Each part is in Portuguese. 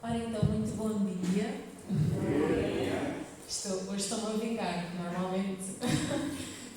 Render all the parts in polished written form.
Ora então, muito bom dia. Hoje estou-me a vingar, normalmente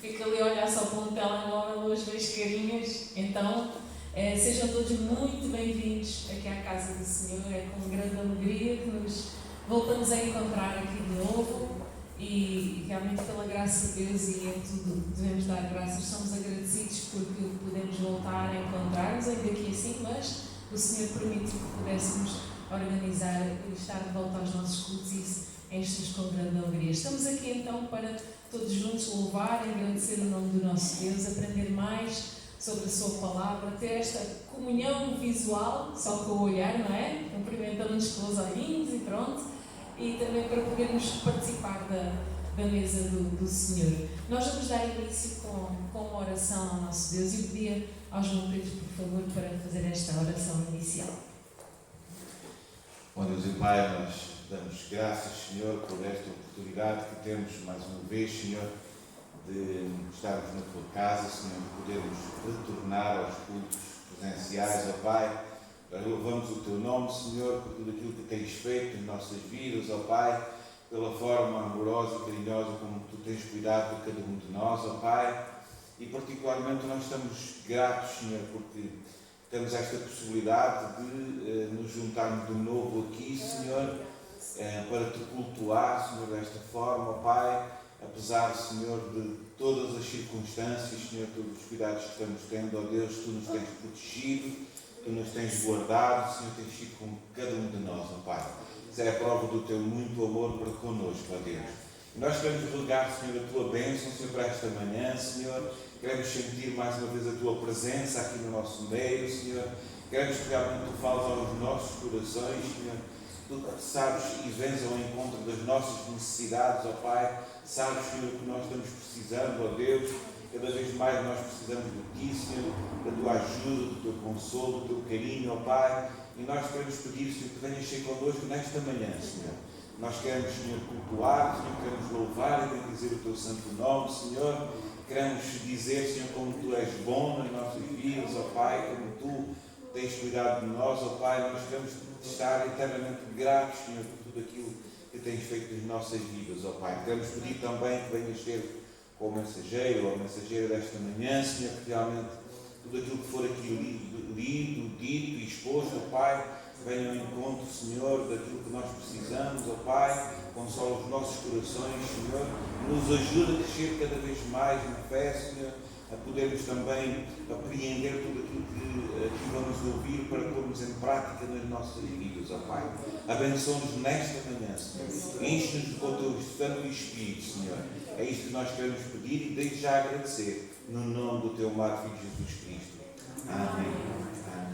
fico ali a olhar só para um telemóvel, hoje vejo carinhas. Então, sejam todos muito bem-vindos aqui à casa do Senhor. É com grande alegria que nos voltamos a encontrar aqui de novo e realmente pela graça de Deus e em tudo devemos dar graças. Somos agradecidos porque podemos voltar a encontrar-nos, ainda que assim, mas o Senhor permitiu que pudéssemos organizar e estar de volta aos nossos cultos e isso enche-nos com grande alegria. Estamos aqui então para todos juntos louvar e agradecer o nome do nosso Deus, aprender mais sobre a sua palavra, ter esta comunhão visual, só com o olhar, não é? Cumprimentamos-nos com os olhinhos e pronto, e também para podermos participar da mesa do Senhor. Nós vamos dar início com uma oração ao nosso Deus e pedir ao João Pedro, por favor, para fazer esta oração inicial. Ó Deus e Pai, nós damos graças, Senhor, por esta oportunidade que temos mais uma vez, Senhor, de estarmos na Tua casa, Senhor, de podermos retornar aos cultos presenciais, ó Pai. Nós louvamos o Teu nome, Senhor, por tudo aquilo que Tens feito em nossas vidas, ó Pai, pela forma amorosa e carinhosa como Tu tens cuidado de cada um de nós, ó Pai. E particularmente nós estamos gratos, Senhor, porque temos esta possibilidade de nos juntarmos de novo aqui, Senhor, para Te cultuar, Senhor, desta forma, Pai, apesar, Senhor, de todas as circunstâncias, Senhor, todos os cuidados que estamos tendo, ó Deus, Tu nos tens protegido, Tu nos tens guardado, Senhor, tens sido com cada um de nós, ó Pai. Isso é a prova do Teu muito amor para connosco, ó Deus. E nós queremos rogar, Senhor, a Tua bênção, Senhor, para esta manhã, Senhor. Queremos sentir mais uma vez a Tua presença aqui no nosso meio, Senhor. Queremos que realmente Tu fales aos nossos corações, Senhor. Tu sabes e vens ao encontro das nossas necessidades, ó Pai. Sabes, Senhor, que nós estamos precisando, ó Deus. Cada vez mais nós precisamos de Ti, Senhor, da Tua ajuda, do Teu consolo, do Teu carinho, ó Pai. E nós queremos pedir, Senhor, que venhas ser connosco nesta manhã, Senhor. Nós queremos, Senhor, cultuar, Senhor, queremos louvar e bendizer o Teu santo nome, Senhor. Queremos dizer, Senhor, como Tu és bom nas nossas vidas, ó Pai, como Tu tens cuidado de nós, ó Pai. Nós queremos estar eternamente gratos, Senhor, por tudo aquilo que tens feito nas nossas vidas, ó Pai. Queremos pedir também que venhas ser com o mensageiro ou a mensageira desta manhã, Senhor, que realmente tudo aquilo que for aqui lido, dito e exposto, ó Pai, venha ao encontro, Senhor, daquilo que nós precisamos, ó Pai. Consola os nossos corações, Senhor. Nos ajuda a crescer cada vez mais na fé, Senhor. A podermos também apreender tudo aquilo que aqui vamos ouvir para pormos em prática nas nossas vidas, ó Pai. Abençoa-nos nesta manhã, Senhor. Enche-nos com o Teu Santo Espírito, Senhor. É isto que nós queremos pedir e desde já agradecer, no nome do Teu amado Filho Jesus Cristo. Amém.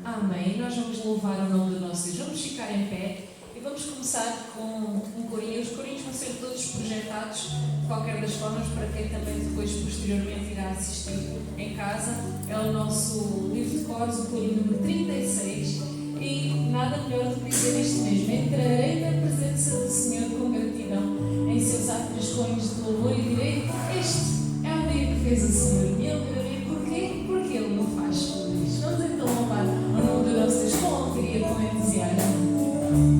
Amém. Nós vamos louvar o nome do nosso Deus. Vamos ficar em pé e vamos começar com um corinho. Os corinhos vão ser todos projetados de qualquer das formas para quem também depois, posteriormente, irá assistir em casa. É o nosso livro de coros, o corinho número 36. E nada melhor do que dizer isto mesmo: entrarei na presença do Senhor com gratidão, em seus atos de louvor, e direi: este é o dia que fez o Senhor. E ele dirá: porquê? Porque Ele não faz tudo isto. Vamos então louvar o nome do nosso Deus com alegria, com entusiasmo. Com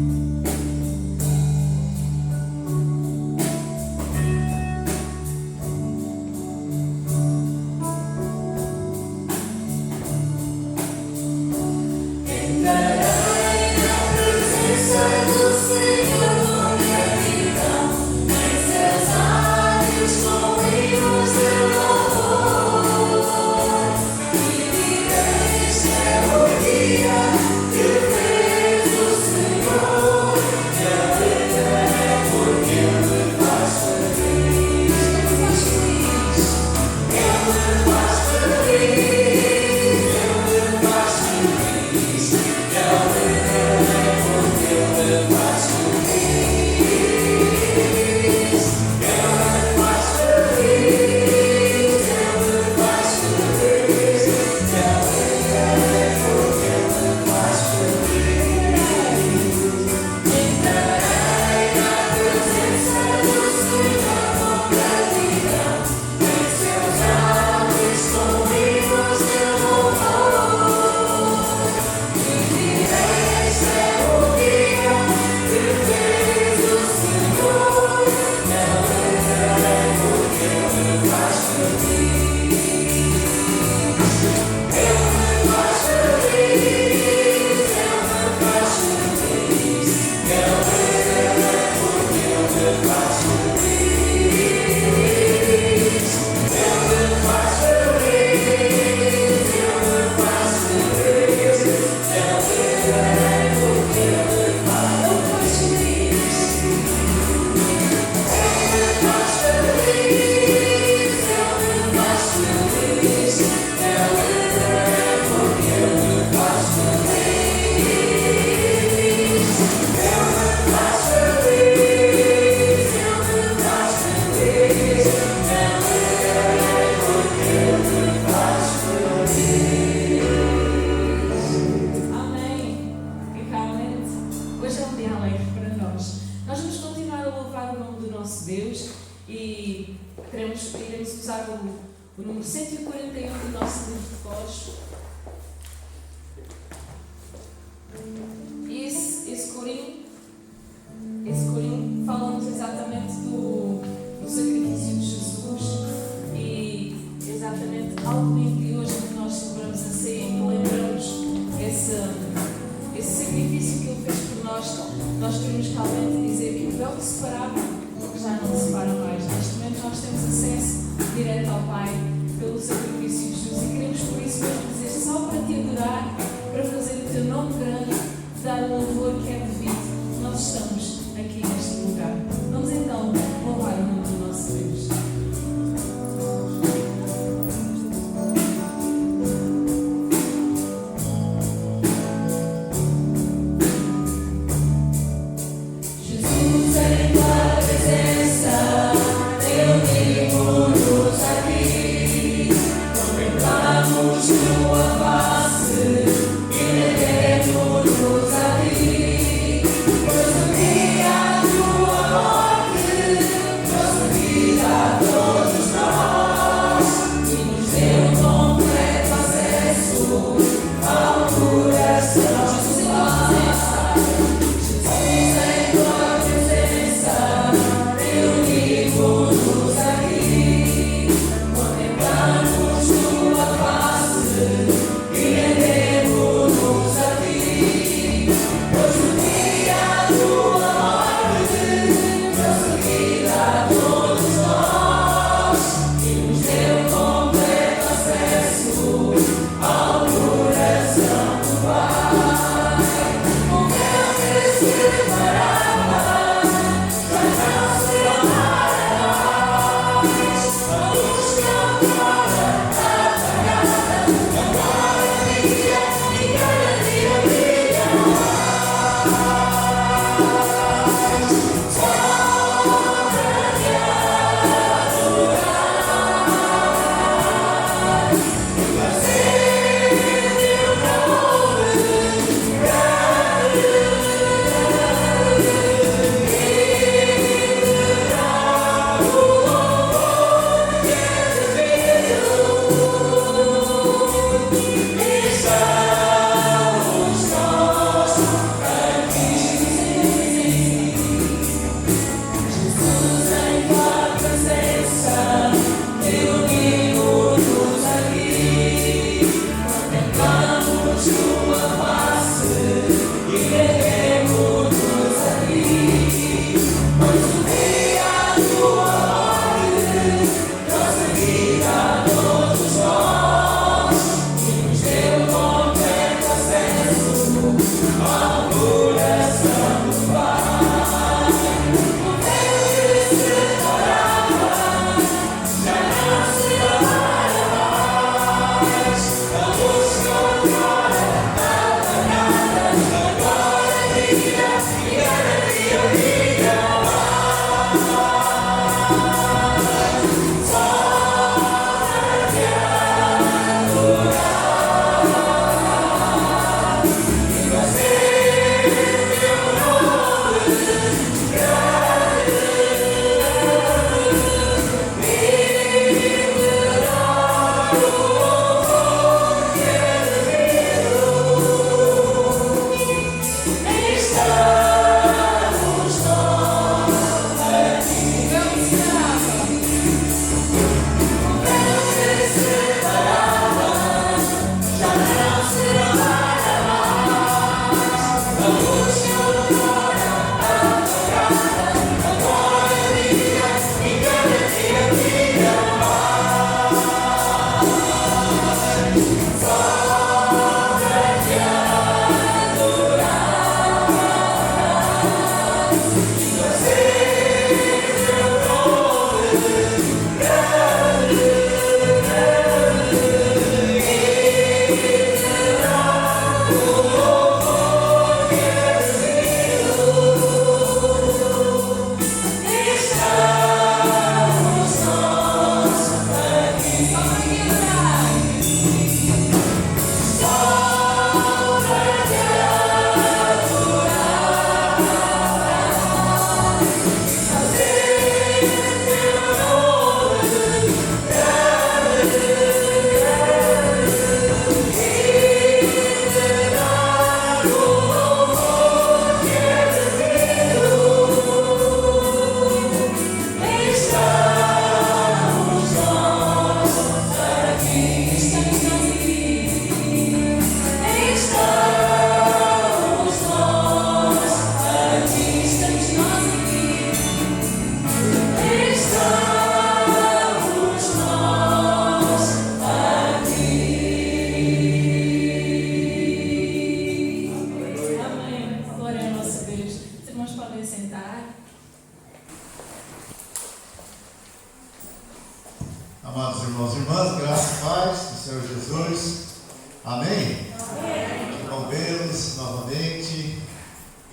usar o número 141 do nosso livro de cores. E esse corinho fala-nos exatamente do sacrifício de Jesus e exatamente algo lindo que hoje nós celebramos a ceia e lembramos esse sacrifício que Ele fez por nós. Nós queremos realmente dizer que o véu que separava já não separa mais. Neste momento nós temos acesso direto ao Pai pelo sacrifício de Jesus e queremos por isso mesmo dizer só para te adorar, para fazer o teu nome grande, dar o louvor que é devido. Nós estamos aqui neste lugar. Vamos então louvar o nome do nosso Deus. Jesus em tua presença, reunimos-nos aqui, contemplamos tua face e rendemos-nos a ti, pois no dia da tua morte, nossa vida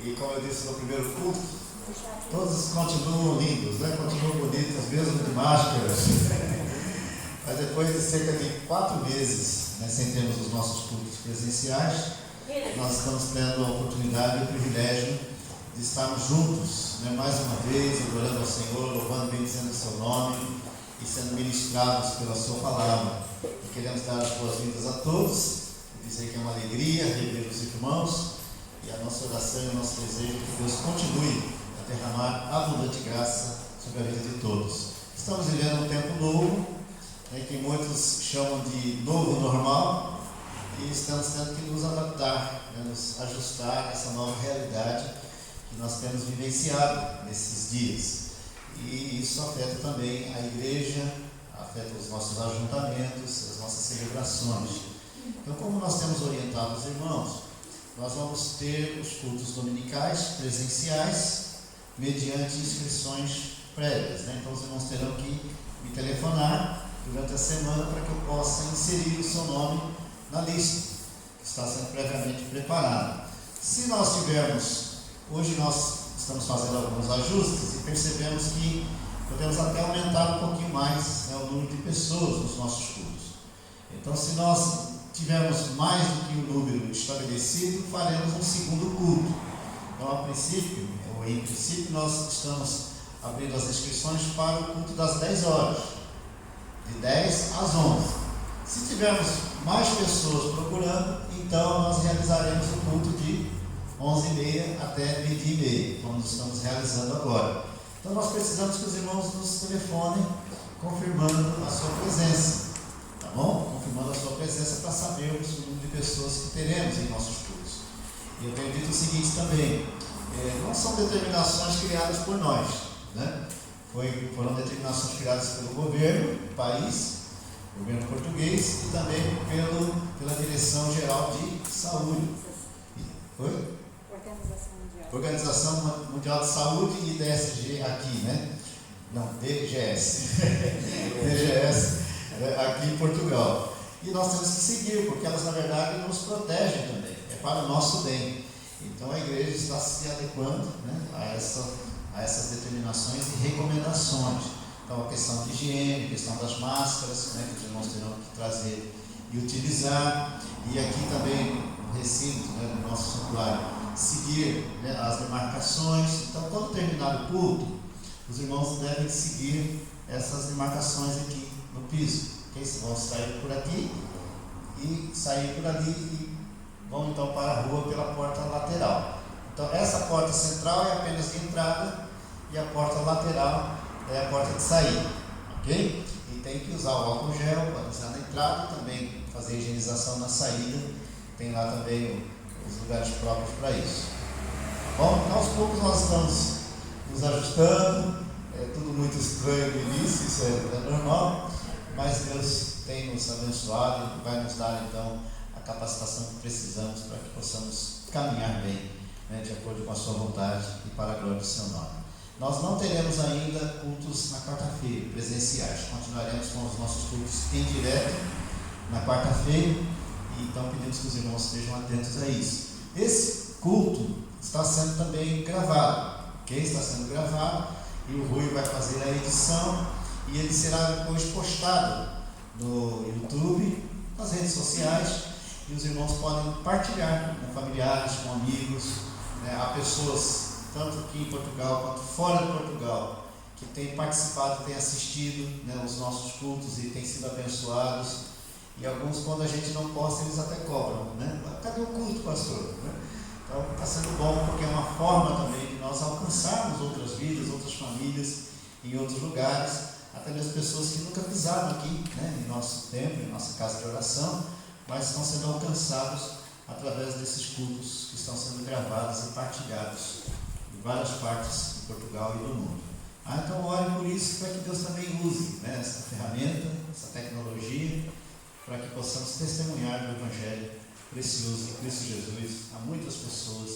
E como eu disse no primeiro culto, todos continuam lindos, né? Continuam bonitos, mesmo de máscaras. Mas depois de cerca de 4 meses, né, sem termos os nossos cultos presenciais, nós estamos tendo a oportunidade e o privilégio de estarmos juntos, né, mais uma vez, adorando ao Senhor, louvando e bendizendo o seu nome e sendo ministrados pela sua palavra. E queremos dar as boas-vindas a todos e dizer que é uma alegria rever os irmãos, e a nossa oração e o nosso desejo é que Deus continue a derramar abundante graça sobre a vida de todos. Estamos vivendo um tempo novo, né, que muitos chamam de novo normal, e estamos tendo que nos adaptar, né, nos ajustar a essa nova realidade que nós temos vivenciado nesses dias. E isso afeta também a igreja, afeta os nossos ajuntamentos, as nossas celebrações. Então, como nós temos orientado os irmãos, nós vamos ter os cultos dominicais presenciais mediante inscrições prévias, né? Então os irmãos terão que me telefonar durante a semana para que eu possa inserir o seu nome na lista que está sendo previamente preparada. Se nós tivermos, hoje nós estamos fazendo alguns ajustes e percebemos que podemos até aumentar um pouquinho mais, né, o número de pessoas nos nossos cultos. Então, se nós tivermos mais do que o número estabelecido, faremos um segundo culto. Então, em princípio, nós estamos abrindo as inscrições para o culto das 10 horas, de 10 às 11. Se tivermos mais pessoas procurando, então nós realizaremos o culto de 11h30 até 12h30, como nós estamos realizando agora. Então, nós precisamos que os irmãos nos telefonem confirmando a sua presença. Tá bom? Confirmando a sua presença para sabermos o número de pessoas que teremos em nossos cultos. E eu tenho dito o seguinte também, não são determinações criadas por nós, né? Foram determinações criadas pelo governo do país, governo português, e também pela Direção Geral de Saúde. Oi? Organização Mundial de Saúde e DSG aqui, né? Não, DGS. DGS. Aqui em Portugal. E nós temos que seguir, porque elas, na verdade, nos protegem também, é para o nosso bem. Então, a igreja está se adequando, né, a essas determinações e recomendações. Então, a questão de higiene, a questão das máscaras, né, que os irmãos terão que trazer e utilizar. E aqui também, no recinto, né, no nosso santuário, seguir, né, as demarcações. Então, quando terminar o culto, os irmãos devem seguir essas demarcações aqui no piso. Eles vão sair por aqui e sair por ali e vão então para a rua pela porta lateral. Então, essa porta central é apenas de entrada e a porta lateral é a porta de saída, ok? E tem que usar o álcool gel para usar na entrada e também fazer a higienização na saída. Tem lá também os lugares próprios para isso. Bom, então, aos poucos nós estamos nos ajustando. É tudo muito estranho no início, isso é normal, mas Deus tem nos abençoado e vai nos dar então a capacitação que precisamos para que possamos caminhar bem, né, de acordo com a sua vontade e para a glória do seu nome. Nós não teremos ainda cultos na quarta-feira, presenciais. Continuaremos com os nossos cultos em direto na quarta-feira, e então pedimos que os irmãos estejam atentos a isso. Esse culto está sendo também gravado, ok? Está sendo gravado e o Rui vai fazer a edição e ele será depois postado no YouTube, nas redes sociais, e os irmãos podem partilhar com familiares, com amigos, né? Há pessoas, tanto aqui em Portugal quanto fora de Portugal, que têm participado, têm assistido, né, os nossos cultos e têm sido abençoados. E alguns, quando a gente não posta, eles até cobram, né? Cadê o culto, pastor? Então, está sendo bom, porque é uma forma também de nós alcançarmos outras vidas, outras famílias em outros lugares, até mesmo pessoas que nunca pisaram aqui, né, em nosso templo, em nossa casa de oração, mas estão sendo alcançados através desses cultos que estão sendo gravados e partilhados em várias partes de Portugal e do mundo. Então, ore por isso, para que Deus também use, né, essa ferramenta, essa tecnologia, para que possamos testemunhar do Evangelho precioso de Cristo Jesus a muitas pessoas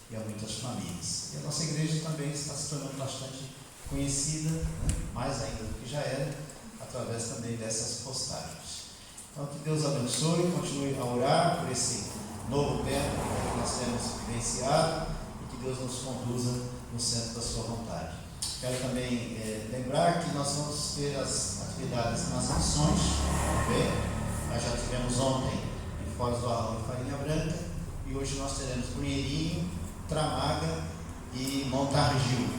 e a muitas famílias. E a nossa igreja também está se tornando bastante conhecida, né, mais ainda do que já era, através também dessas postagens. Então, que Deus abençoe, continue a orar por esse novo tempo que nós temos vivenciado, e que Deus nos conduza no centro da sua vontade. Quero também lembrar que nós vamos ter as atividades nas missões, também. Nós já tivemos ontem em Foz do Arrão e Farinha Branca, e hoje nós teremos Punheirinho, Tramaga e Montargil.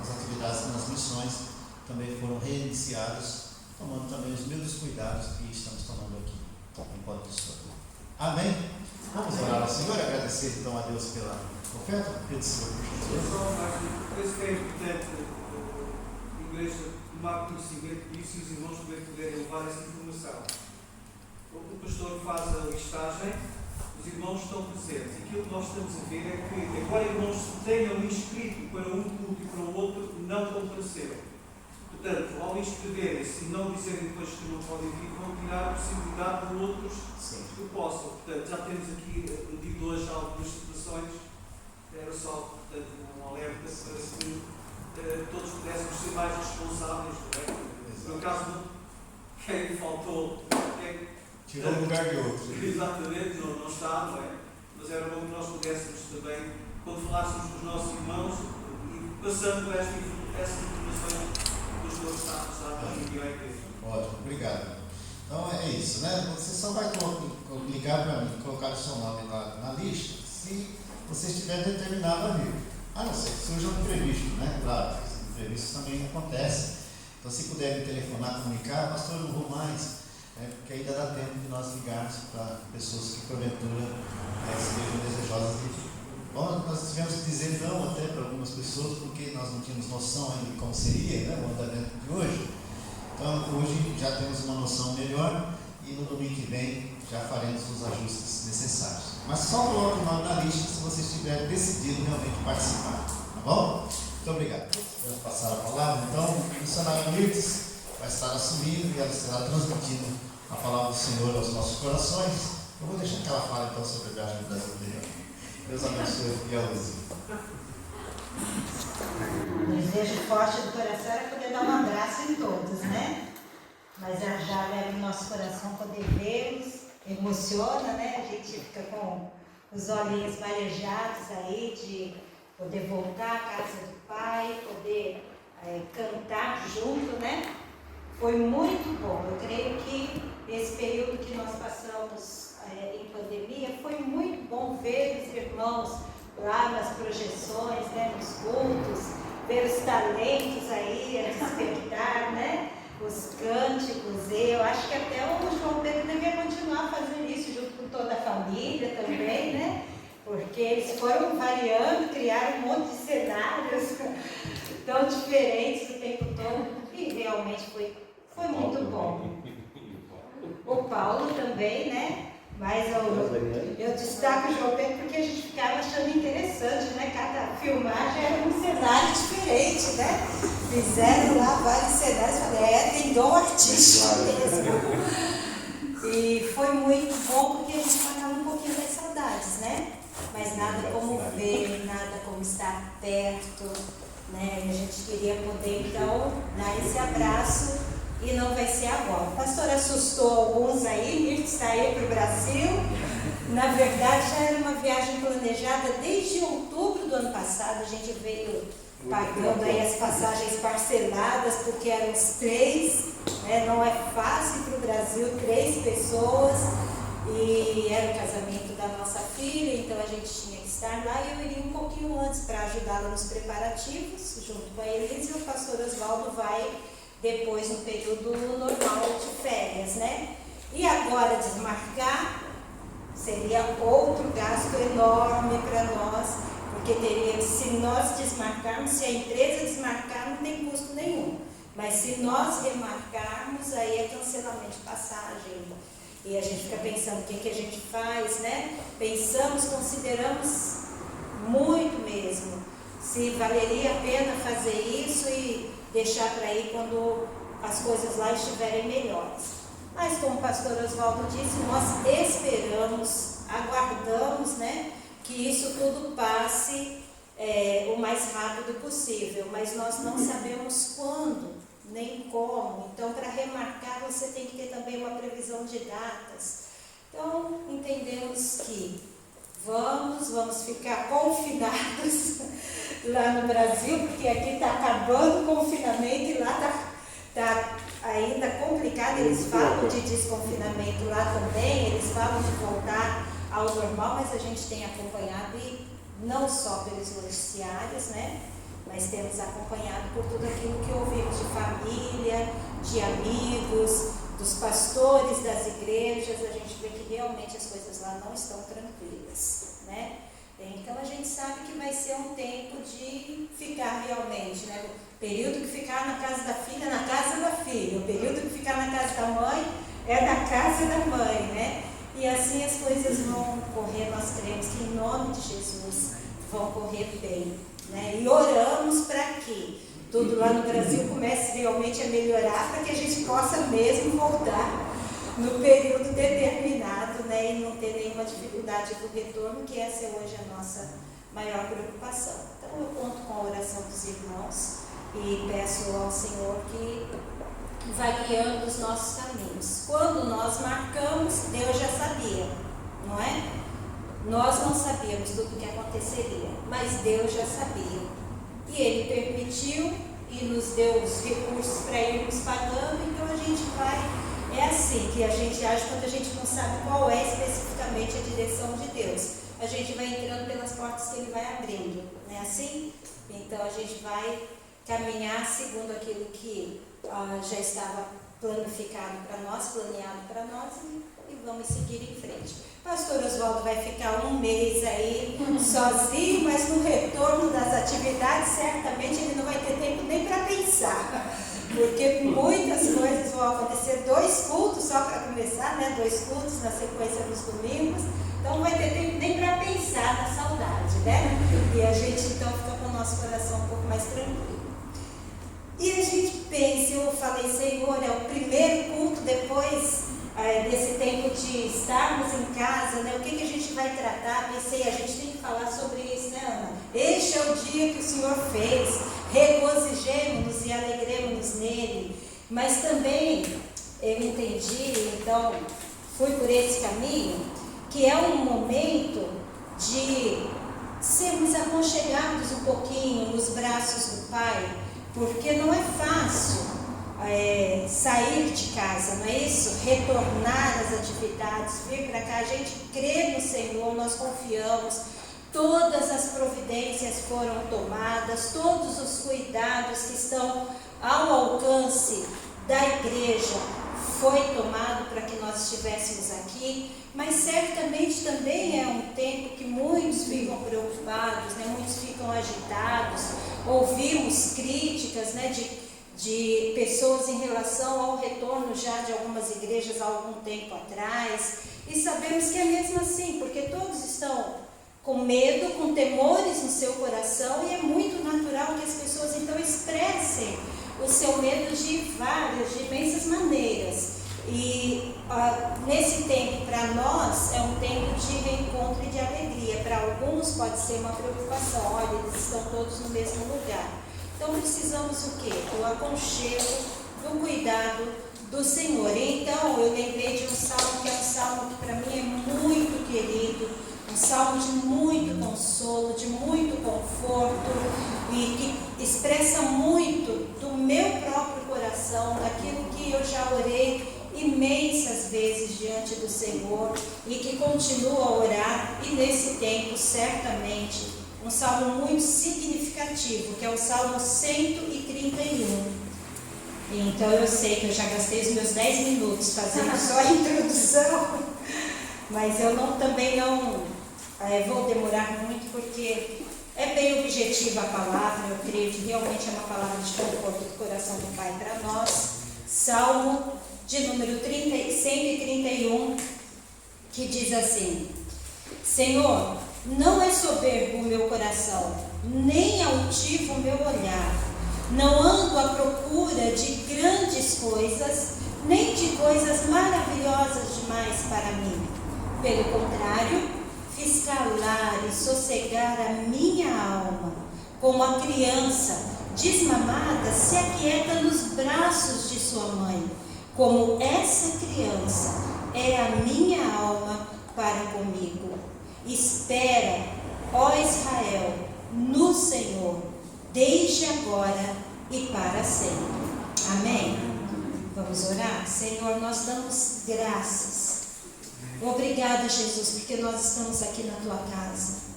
As atividades nas missões também foram reiniciadas, tomando também os mesmos cuidados que estamos tomando aqui, enquanto estou. Amém? Vamos orar ao Senhor e agradecer então a Deus pela oferta. Pelo Senhor, por isso que é importante a Igreja tomar conhecimento disso e os irmãos poderem levar essa informação. O pastor faz a listagem, os irmãos estão presentes. Aquilo que nós estamos a ver é que, embora irmãos se tenham inscrito para um culto e para o outro, não compareceram. Portanto, ao inscreverem-se e não dizerem depois que não podem vir, vão tirar a possibilidade de outros que possam. Portanto, já temos aqui, no dia de hoje, algumas situações. Era só, portanto, um alerta para que todos pudéssemos ser mais responsáveis, não é? Por acaso, quem faltou, tirou o lugar de outro. Exatamente, não está, não é? Mas era bom que nós pudéssemos também, quando falássemos com os nossos irmãos, e passando por essa informação que o Senhor está a enviar à igreja. Ótimo, obrigado. Então é isso, né? Você só vai ligar para mim, colocar o seu nome na lista, se você estiver determinado a vir. A não ser que surja um imprevisto, né? Claro, imprevistos também acontecem. Então, se puder me telefonar, comunicar, pastor, eu não vou mais. Porque ainda dá tempo de nós ligarmos para pessoas que porventura sejam desejosas de vir. Bom, nós tivemos que dizer não até para algumas pessoas, porque nós não tínhamos noção ainda de como seria, né, o andamento de hoje. Então, hoje já temos uma noção melhor e no domingo que vem já faremos os ajustes necessários. Mas só coloque o nome na lista se você estiver decidido realmente participar. Tá bom? Muito obrigado. Vamos passar a palavra. Então, o missionário Mirtes vai estar assumindo e ela estará transmitindo a palavra do Senhor aos nossos corações. Eu vou deixar que ela fale então sobre a viagem brasileira. Deus abençoe e a luz. O desejo forte do coração era poder dar um abraço em todos, né? Mas já leva o nosso coração poder vê-los, emociona, né? A gente fica com os olhinhos marejados aí de poder voltar à casa do Pai, poder cantar junto, né? Foi muito bom. Eu creio que esse período que nós passamos em pandemia foi muito bom ver os irmãos lá nas projeções, né, nos cultos, ver os talentos aí a despertar, né, os cânticos. Eu acho que até o João Pedro deveria continuar fazendo isso junto com toda a família também, né? Porque eles foram variando, criaram um monte de cenários tão diferentes o tempo todo e realmente foi muito bom. O Paulo também, né? Mas eu destaco o João Pedro porque a gente ficava achando interessante, né? Cada filmagem era um cenário diferente, né? Fizeram lá vários cenários, falei, tem dom artístico mesmo. E foi muito bom porque a gente matava um pouquinho das saudades, né? Mas nada como ver, nada como estar perto, né? E a gente queria poder então dar esse abraço. E não vai ser agora. O pastor assustou alguns aí, Mirtes saiu para o Brasil. Na verdade, já era uma viagem planejada desde outubro do ano passado. A gente veio pagando aí as passagens parceladas, porque eram os 3. Né? Não é fácil para o Brasil, 3 pessoas. E era o casamento da nossa filha, então a gente tinha que estar lá. E eu iria um pouquinho antes para ajudá-la nos preparativos, junto com a Elise. E o pastor Oswaldo vai depois no período normal de férias, né? E agora desmarcar seria outro gasto enorme para nós, porque teríamos, se nós desmarcarmos, se a empresa desmarcar, não tem custo nenhum. Mas se nós remarcarmos, aí é cancelamento de passagem. E a gente fica pensando o que a gente faz, né? Pensamos, consideramos muito mesmo, se valeria a pena fazer isso e deixar para ir quando as coisas lá estiverem melhores. Mas como o pastor Oswaldo disse, nós esperamos, aguardamos, né, que isso tudo passe o mais rápido possível, mas nós não sabemos quando, nem como. Então, para remarcar, você tem que ter também uma previsão de datas. Então, entendemos que Vamos ficar confinados lá no Brasil, porque aqui está acabando o confinamento e lá está ainda complicado. Eles falam de desconfinamento lá também, eles falam de voltar ao normal, mas a gente tem acompanhado, e não só pelos noticiários, né? Mas temos acompanhado por tudo aquilo que ouvimos de família, de amigos, dos pastores das igrejas. A gente vê que realmente as coisas lá não estão tranquilas, né? Então a gente sabe que vai ser um tempo de ficar realmente, né? O período que ficar na casa da filha, na casa da filha. O período que ficar na casa da mãe é da casa da mãe, né? E assim as coisas vão correr, nós cremos que em nome de Jesus vão correr bem, né? E oramos para que tudo lá no Brasil comece realmente a melhorar, para que a gente possa mesmo voltar no período determinado, né? E não ter nenhuma dificuldade do retorno, que essa é hoje a nossa maior preocupação. Então eu conto com a oração dos irmãos e peço ao Senhor que vai guiando os nossos caminhos. Quando nós marcamos, Deus já sabia, não é? Nós não sabíamos tudo o que aconteceria, mas Deus já sabia. E Ele permitiu e nos deu os recursos para irmos pagando, então a gente vai. É assim que a gente age quando a gente não sabe qual é especificamente a direção de Deus. A gente vai entrando pelas portas que Ele vai abrindo, não é assim? Então a gente vai caminhar segundo aquilo que já estava planificado para nós, planeado para nós, e vamos seguir em frente. Pastor Oswaldo vai ficar um mês aí sozinho, mas no retorno das atividades certamente ele não vai ter tempo nem para pensar, porque muitas coisas vão acontecer. 2 cultos só para começar, né? 2 cultos na sequência dos domingos, então não vai ter tempo nem para pensar na saudade, né? E a gente então fica com o nosso coração um pouco mais tranquilo. E a gente pensa, eu falei, Senhor, é o primeiro culto depois desse tempo de estarmos em casa, né? O que a gente vai tratar? Pensei, a gente tem que falar sobre isso, né, Ana? Este é o dia que o Senhor fez, regozijemo-nos e alegremos-nos nele. Mas também eu entendi, então fui por esse caminho, que é um momento de sermos aconchegados um pouquinho nos braços do Pai, porque não é fácil sair de casa, não é isso? Retornar às atividades, vir para cá. A gente crê no Senhor, nós confiamos, todas as providências foram tomadas, todos os cuidados que estão ao alcance da igreja foi tomado para que nós estivéssemos aqui, mas certamente também é um tempo que muitos ficam preocupados, né? Muitos ficam agitados. Ouvimos críticas, né, de pessoas em relação ao retorno já de algumas igrejas há algum tempo atrás, e sabemos que é mesmo assim, porque todos estão com medo, com temores no seu coração, e é muito natural que as pessoas então expressem o seu medo de imensas maneiras. E nesse tempo, para nós, é um tempo de reencontro e de alegria. Para alguns pode ser uma preocupação, olha, eles estão todos no mesmo lugar. Então precisamos o quê? Do aconchego, do cuidado do Senhor. Então eu lembrei de um salmo que é um salmo que para mim é muito querido, um salmo de muito consolo, de muito conforto, e que expressa muito do meu próprio coração, daquilo que eu já orei imensas vezes diante do Senhor e que continuo a orar, e nesse tempo certamente um salmo muito significativo, que é o Salmo 131. Então eu sei que eu já gastei os meus 10 minutos fazendo só a introdução, mas eu também não vou demorar muito, porque é bem objetiva a palavra. Eu creio que realmente é uma palavra de conforto do coração do Pai para nós. Salmo de número 131, que diz assim: Senhor, não é soberbo o meu coração, nem altivo o meu olhar. Não ando à procura de grandes coisas, nem de coisas maravilhosas demais para mim. Pelo contrário, fiz calar e sossegar a minha alma, como a criança desmamada se aquieta nos braços de sua mãe. Como essa criança é a minha alma para comigo. Espera, ó Israel, no Senhor, desde agora e para sempre. Amém? Vamos orar? Senhor, nós damos graças. Obrigada, Jesus, porque nós estamos aqui na tua casa.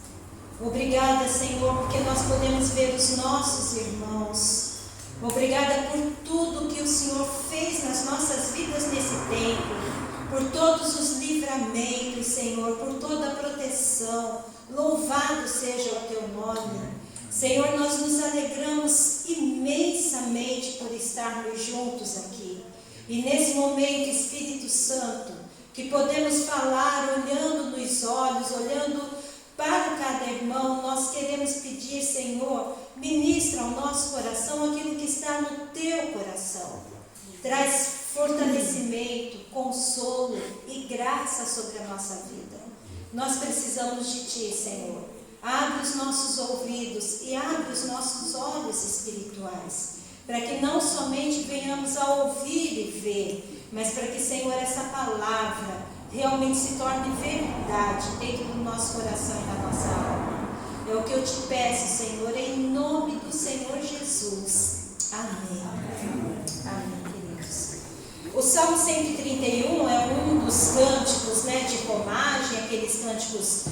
Obrigada, Senhor, porque nós podemos ver os nossos irmãos. Obrigada por tudo que o Senhor fez nas nossas vidas nesse tempo, por todos os livramentos, Senhor, por toda a proteção. Louvado seja o teu nome. Senhor, nós nos alegramos imensamente por estarmos juntos aqui. E nesse momento, Espírito Santo, que podemos falar olhando nos olhos, olhando para cada irmão, nós queremos pedir, Senhor, ministra ao nosso coração aquilo que está no teu coração. Traz fortalecimento, consolo e graça sobre a nossa vida. Nós precisamos de ti, Senhor. Abre os nossos ouvidos e abre os nossos olhos espirituais, para que não somente venhamos a ouvir e ver, mas para que, Senhor, essa palavra realmente se torne verdade dentro do nosso coração e da nossa alma. É o que eu te peço, Senhor, em nome do Senhor Jesus. Amém. Amém, queridos. O Salmo 131 é um dos cânticos, de romagem, aqueles cânticos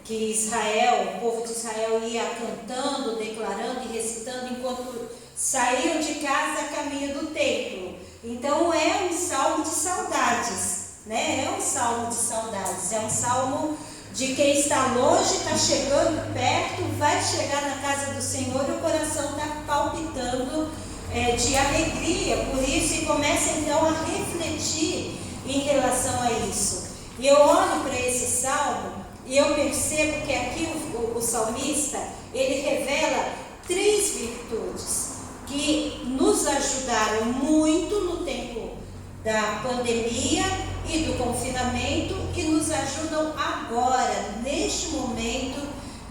que Israel, o povo de Israel ia cantando, declarando e recitando enquanto saíam de casa a caminho do templo. Então é um salmo de saudades. É um salmo de saudades, é um salmo de quem está longe, está chegando perto, vai chegar na casa do Senhor e o coração está palpitando de alegria por isso e começa então a refletir em relação a isso. E eu olho para esse salmo e eu percebo que aqui o salmista, ele revela 3 virtudes que nos ajudaram muito no tempo da pandemia e do confinamento e nos ajudam agora, neste momento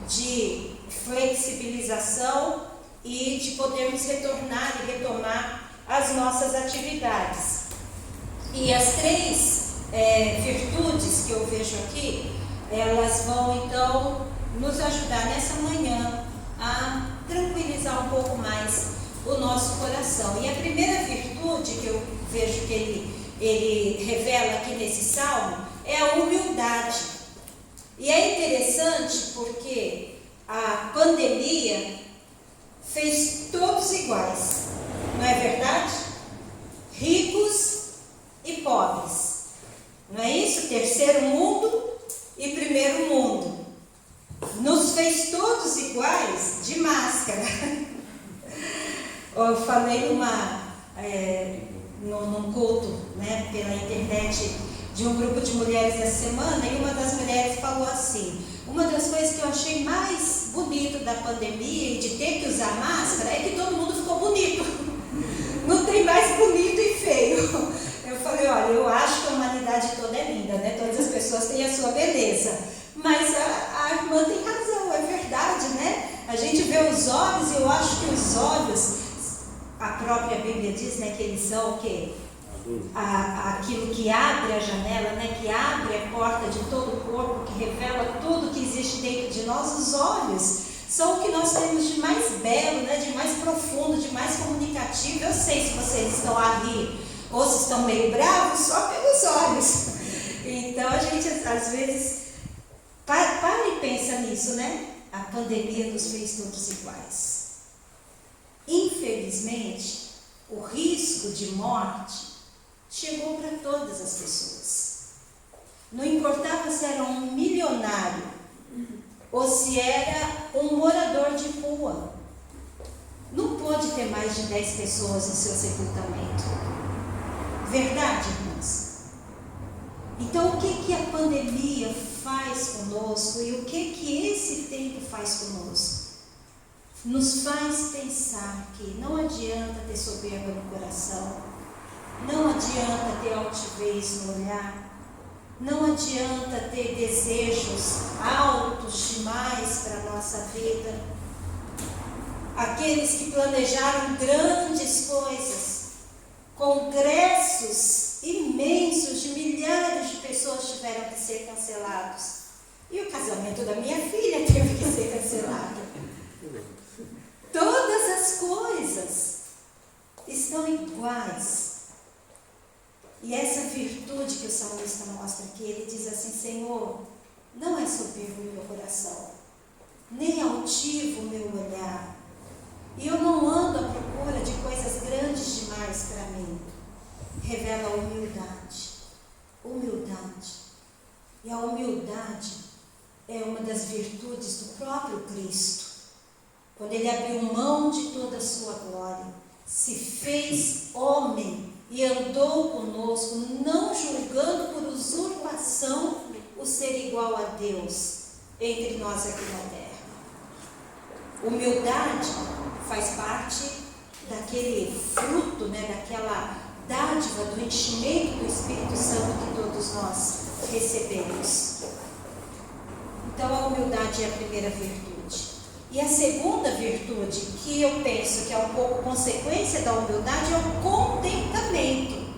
de flexibilização e de podermos retornar e retomar as nossas atividades. E as 3 virtudes que eu vejo aqui, elas vão então nos ajudar nessa manhã a tranquilizar um pouco mais o nosso coração. E a primeira virtude que eu vejo que ele revela aqui nesse salmo é a humildade. E é interessante porque a pandemia fez todos iguais, não é verdade? Ricos e pobres, não é isso? Terceiro mundo e primeiro mundo. Nos fez todos iguais de máscara. Eu falei num culto, pela internet, de um grupo de mulheres essa semana, e uma das mulheres falou assim: uma das coisas que eu achei mais bonito da pandemia e de ter que usar máscara é que todo mundo ficou bonito. Não tem mais bonito e feio. Eu falei, olha, eu acho que a humanidade toda é linda, todas as pessoas têm a sua beleza, mas a irmã tem razão, é verdade, A gente vê os olhos, e eu acho que os olhos, a própria Bíblia diz, que eles são o quê? Aquilo que abre a janela, que abre a porta de todo o corpo, que revela tudo que existe dentro de nós. Os olhos são o que nós temos de mais belo, de mais profundo, de mais comunicativo. Eu sei se vocês estão a rir ou se estão meio bravos só pelos olhos. Então a gente às vezes para e pensa nisso, A pandemia nos fez todos iguais. Infelizmente, o risco de morte chegou para todas as pessoas. Não importava se era um milionário ou se era um morador de rua. Não pode ter mais de 10 pessoas no seu sepultamento. Verdade, irmãos? Então, o que a pandemia faz conosco e o que esse tempo faz conosco? Nos faz pensar que não adianta ter soberba no coração, não adianta ter altivez no olhar, não adianta ter desejos altos demais para a nossa vida. Aqueles que planejaram grandes coisas, congressos imensos de milhares de pessoas tiveram que ser cancelados. E o casamento da minha filha teve que ser cancelado. Todas as coisas estão iguais. E essa virtude que o salmista mostra aqui, ele diz assim: Senhor, não é soberbo o meu coração, nem altivo o meu olhar. E eu não ando à procura de coisas grandes demais para mim. Revela a humildade. Humildade. E a humildade é uma das virtudes do próprio Cristo. Quando ele abriu mão de toda a sua glória, se fez homem e andou conosco, não julgando por usurpação o ser igual a Deus entre nós aqui na terra. Humildade faz parte daquele fruto, daquela dádiva do enchimento do Espírito Santo que todos nós recebemos. Então a humildade é a primeira virtude. E a segunda virtude, que eu penso que é um pouco consequência da humildade, é o contentamento.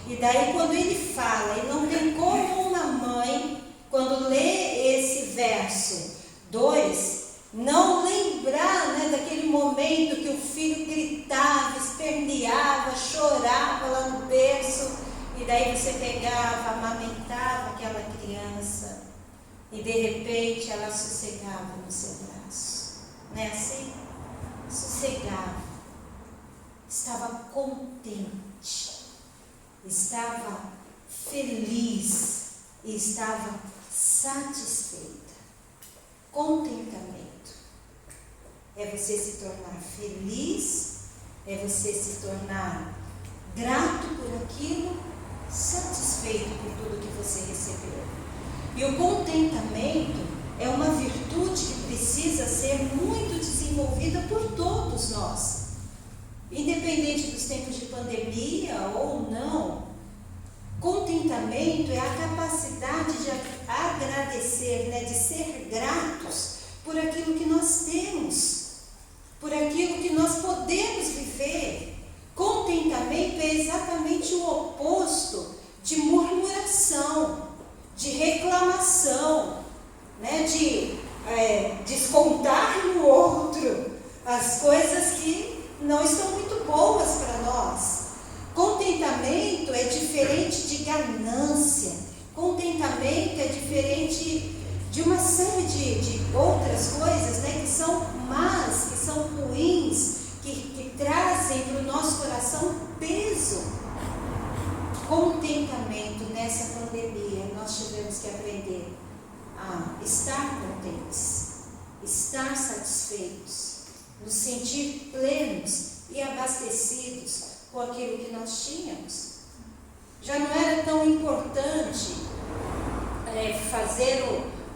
E daí quando ele fala, e não tem como uma mãe, quando lê esse verso 2, não lembrar daquele momento que o filho gritava, esperneava, chorava lá no berço, e daí você pegava, amamentava aquela criança, e de repente ela sossegava no seu braço. Não é assim? Sossegava, estava contente, estava feliz e estava satisfeita. Contentamento é você se tornar feliz, é você se tornar grato por aquilo, satisfeito por tudo que você recebeu. E o contentamento é uma virtude que precisa ser muito desenvolvida por todos nós. Independente dos tempos de pandemia ou não, contentamento é a capacidade de agradecer, de ser gratos por aquilo que nós temos, por aquilo que nós podemos viver. Contentamento é exatamente o oposto de murmuração, de reclamação, de descontar no outro as coisas que não estão muito boas para nós. Contentamento é diferente de ganância. Contentamento é diferente de uma série de outras coisas, que são más, que são ruins, que trazem para o nosso coração peso. Contentamento nessa pandemia, nós tivemos que aprender a estar contentes, estar satisfeitos, nos sentir plenos e abastecidos com aquilo que nós tínhamos. Já não era tão importante fazer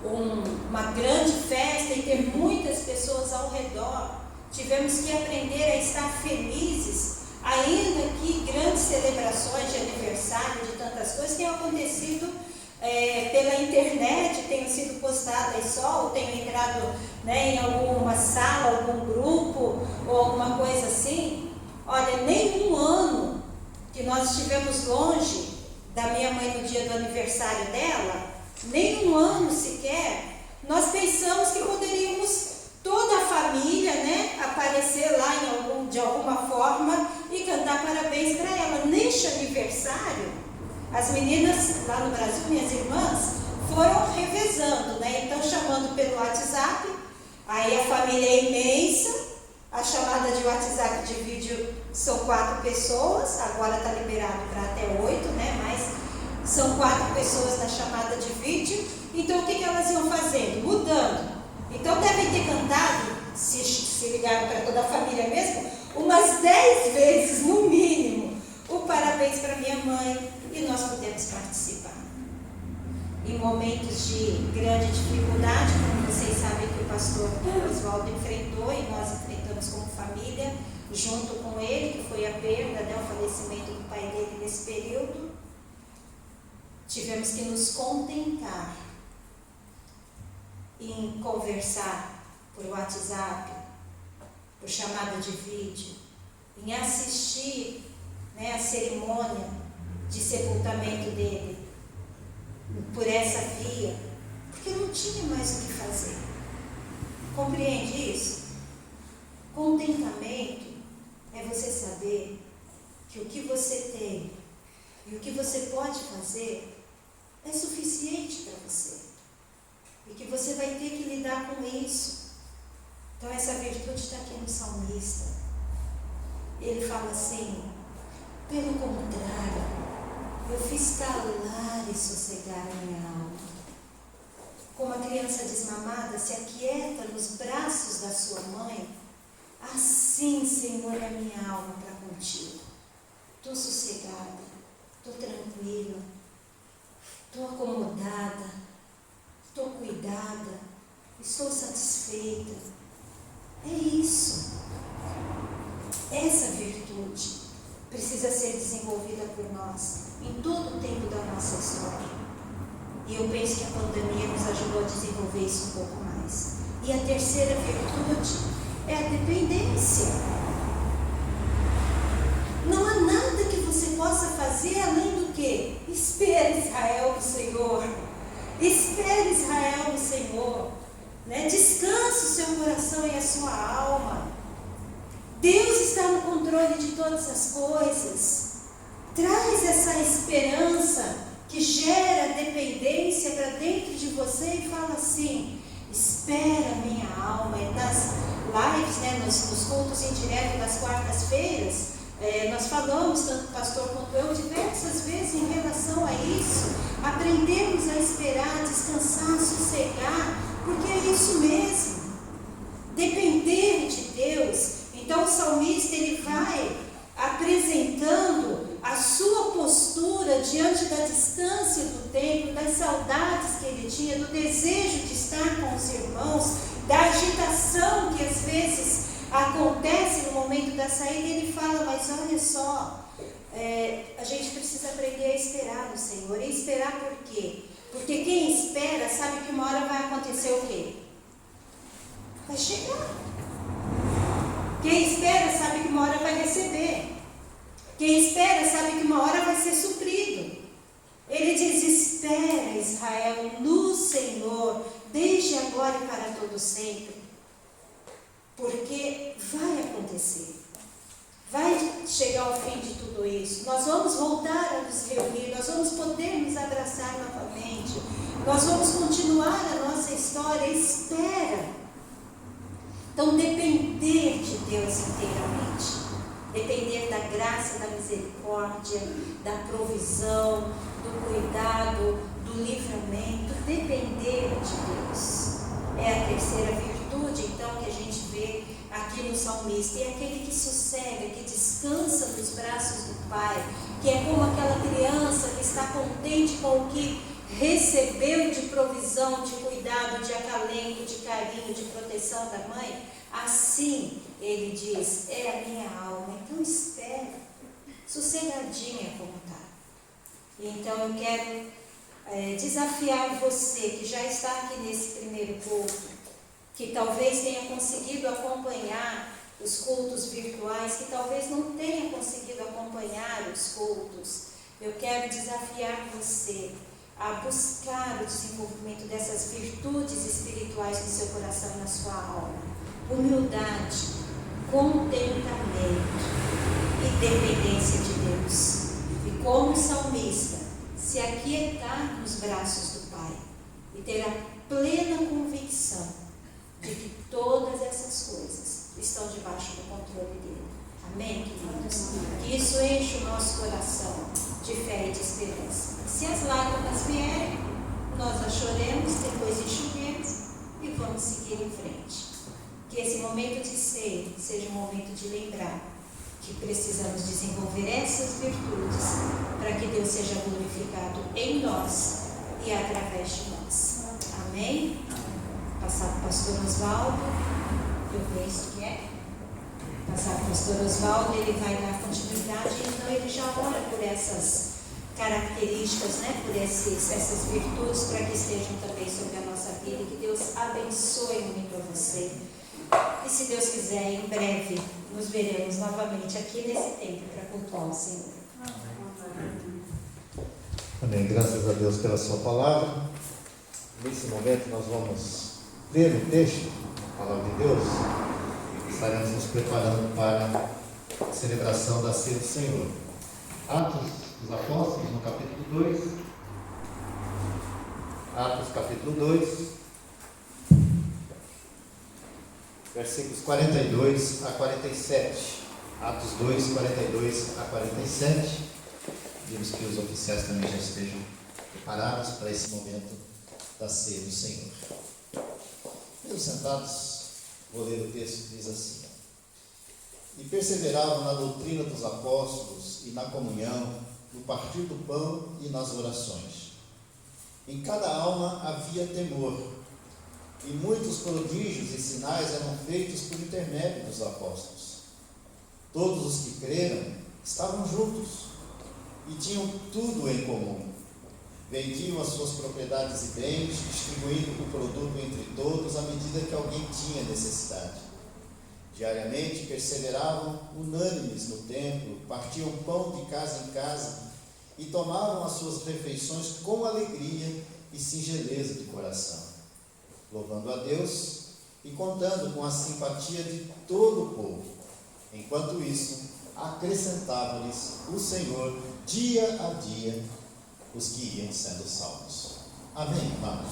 uma grande festa e ter muitas pessoas ao redor. Tivemos que aprender a estar felizes, ainda que grandes celebrações de aniversário, de tantas coisas tenham acontecido pela internet, tenham sido postadas só, ou tenham entrado em alguma sala, algum grupo, ou alguma coisa assim. Olha, nem um ano que nós estivemos longe da minha mãe no dia do aniversário dela, nem um ano sequer, nós pensamos que poderíamos, toda a família, aparecer lá de alguma forma e cantar parabéns para ela. Neste aniversário, as meninas lá no Brasil, minhas irmãs, foram revezando, então chamando pelo WhatsApp, aí a família é imensa, a chamada de WhatsApp de vídeo são 4 pessoas, agora está liberado para até 8, mas são 4 pessoas na chamada de vídeo. Então o que elas iam fazendo? Mudando. Então devem ter cantado, se ligaram para toda a família mesmo, umas 10 vezes no mínimo, o parabéns para minha mãe, e nós podemos participar. Em momentos de grande dificuldade, como vocês sabem que o pastor Oswaldo enfrentou, e nós enfrentamos como família, junto com ele, que foi a perda, o falecimento do pai dele nesse período, tivemos que nos contentar em conversar por WhatsApp, por chamada de vídeo, em assistir a cerimônia de sepultamento dele por essa via, porque não tinha mais o que fazer. Compreende isso? Contentamento é você saber que o que você tem e o que você pode fazer é suficiente para você. E que você vai ter que lidar com isso. Então essa virtude está aqui no salmista. Ele fala assim: pelo contrário, eu fiz calar e sossegar a minha alma. Como a criança desmamada se aquieta nos braços da sua mãe, assim, Senhor, é a minha alma para contigo. Estou sossegada, estou tranquila, estou acomodada, estou cuidada, estou satisfeita. É isso. Essa virtude precisa ser desenvolvida por nós em todo o tempo da nossa história. E eu penso que a pandemia nos ajudou a desenvolver isso um pouco mais. E a terceira virtude é a dependência. Não há nada que você possa fazer além do que? Espere, Israel, do Senhor. Espere, Israel, do Senhor. Descanse o seu coração e a sua alma. Deus está no controle de todas as coisas. Traz essa esperança que gera dependência para dentro de você e fala assim: espera minha alma. Nas lives, nos cultos indiretos das quartas-feiras, nós falamos, tanto o pastor quanto eu, diversas vezes em relação a isso. Aprendemos a esperar, descansar, sossegar, porque é isso mesmo. Depender de Deus. Então o salmista, ele vai apresentando a sua postura diante da distância do templo, das saudades que ele tinha, do desejo de estar com os irmãos, da agitação que às vezes acontece no momento da saída. Ele fala: mas olha só, a gente precisa aprender a esperar no Senhor. E esperar por quê? Porque quem espera sabe que uma hora vai acontecer o quê? Vai chegar. Quem espera sabe que uma hora vai receber. Quem espera sabe que uma hora vai ser suprido. Ele diz: espera, Israel, no Senhor, desde agora e para todo sempre. Porque vai acontecer. Vai chegar ao fim de tudo isso. Nós vamos voltar a nos reunir, nós vamos poder nos abraçar novamente. Nós vamos continuar a nossa história. Espera. Então, depender de Deus inteiramente. Depender da graça, da misericórdia, da provisão, do cuidado, do livramento. Depender de Deus. É a terceira virtude, então, que a gente vê aqui no salmista. E é aquele que sossega, que descansa nos braços do Pai, que é como aquela criança que está contente com o que recebeu de provisão, de cuidado, de acalento, de carinho, de proteção da mãe. Assim, ele diz: é a minha alma. Então espera, sossegadinha como está. Então eu quero desafiar você que já está aqui nesse primeiro culto, que talvez tenha conseguido acompanhar os cultos virtuais, que talvez não tenha conseguido acompanhar os cultos. Eu quero desafiar você a buscar o desenvolvimento dessas virtudes espirituais no seu coração e na sua alma. Humildade, contentamento e dependência de Deus. E como salmista, se aquietar nos braços do Pai e ter a plena convicção de que todas essas coisas estão debaixo do controle dele. Amém, queridos? Que isso enche o nosso coração de fé e de esperança. Se as lágrimas vierem, nós as choremos, depois enxuguemos e vamos seguir em frente. Que esse momento de ser seja um momento de lembrar que precisamos desenvolver essas virtudes para que Deus seja glorificado em nós e através de nós. Amém? Passar para o pastor Oswaldo, eu penso que é. Passar para o pastor Oswaldo, ele vai dar continuidade, então ele já ora por essas características, por essas virtudes, para que estejam também sobre a nossa vida, e que Deus abençoe muito a você. E se Deus quiser, em breve nos veremos novamente aqui nesse templo para cultuar o Senhor. Amém. Graças a Deus pela sua palavra. Nesse momento nós vamos ler o texto, a palavra de Deus, e estaremos nos preparando para a celebração da Ceia do Senhor. Atos dos Apóstolos, no capítulo 2. Atos, capítulo 2, versículos 42 a 47. Atos 2, 42 a 47. Pedimos que os oficiais também já estejam preparados para esse momento da Ceia do Senhor. Meus sentados, vou ler o texto que diz assim: E perseveravam na doutrina dos apóstolos e na comunhão, no partir do pão e nas orações. Em cada alma havia temor, e muitos prodígios e sinais eram feitos por intermédio dos apóstolos. Todos os que creram estavam juntos e tinham tudo em comum. Vendiam as suas propriedades e bens, distribuindo o produto entre todos à medida que alguém tinha necessidade. Diariamente perseveravam unânimes no templo, partiam pão de casa em casa e tomavam as suas refeições com alegria e singeleza de coração, louvando a Deus e contando com a simpatia de todo o povo. Enquanto isso, acrescentava-lhes o Senhor dia a dia os que iam sendo salvos. Amém, irmãos?